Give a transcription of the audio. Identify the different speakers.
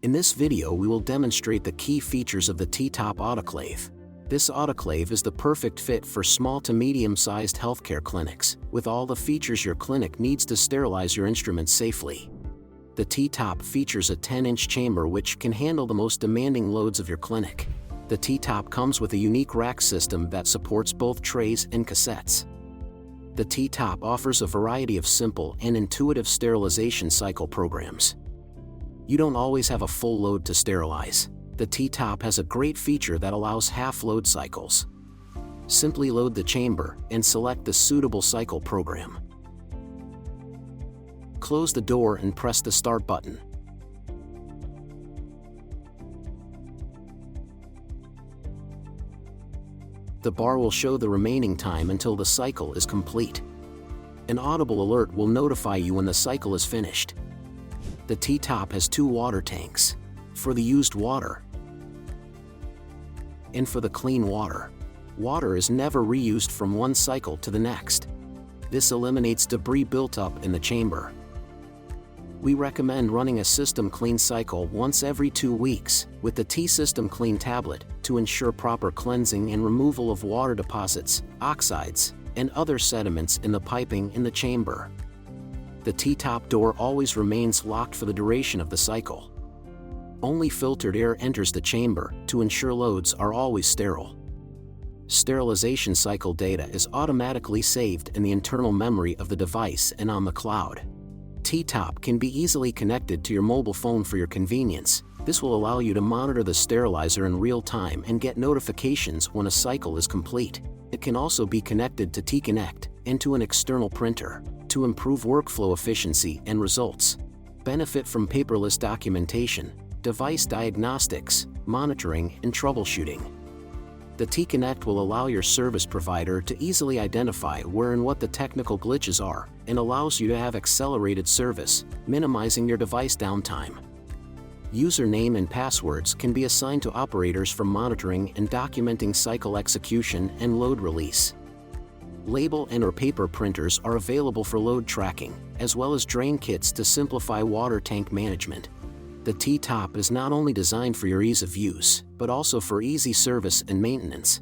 Speaker 1: In this video we will demonstrate the key features of the T-Top Autoclave. This autoclave is the perfect fit for small to medium-sized healthcare clinics, with all the features your clinic needs to sterilize your instruments safely. The T-Top features a 10-inch chamber which can handle the most demanding loads of your clinic. The T-Top comes with a unique rack system that supports both trays and cassettes. The T-Top offers a variety of simple and intuitive sterilization cycle programs. You don't always have a full load to sterilize. The T-Top has a great feature that allows half-load cycles. Simply load the chamber and select the suitable cycle program. Close the door and press the start button. The bar will show the remaining time until the cycle is complete. An audible alert will notify you when the cycle is finished. The T-Top has 2 water tanks, for the used water and for the clean water. Water is never reused from one cycle to the next. This eliminates debris built up in the chamber. We recommend running a system clean cycle once every 2 weeks with the T-System Clean tablet to ensure proper cleansing and removal of water deposits, oxides, and other sediments in the piping in the chamber. The T-Top door always remains locked for the duration of the cycle. Only filtered air enters the chamber to ensure loads are always sterile. Sterilization cycle data is automatically saved in the internal memory of the device and on the cloud. T-Top can be easily connected to your mobile phone for your convenience. This will allow you to monitor the sterilizer in real time and get notifications when a cycle is complete. It can also be connected to T-Connect and to an external printer to improve workflow efficiency and results. Benefit from paperless documentation, device diagnostics, monitoring, and troubleshooting. The T-Connect will allow your service provider to easily identify where and what the technical glitches are, and allows you to have accelerated service, minimizing your device downtime. Username and passwords can be assigned to operators for monitoring and documenting cycle execution and load release. Label and/or paper printers are available for load tracking, as well as drain kits to simplify water tank management. The T-Top is not only designed for your ease of use, but also for easy service and maintenance.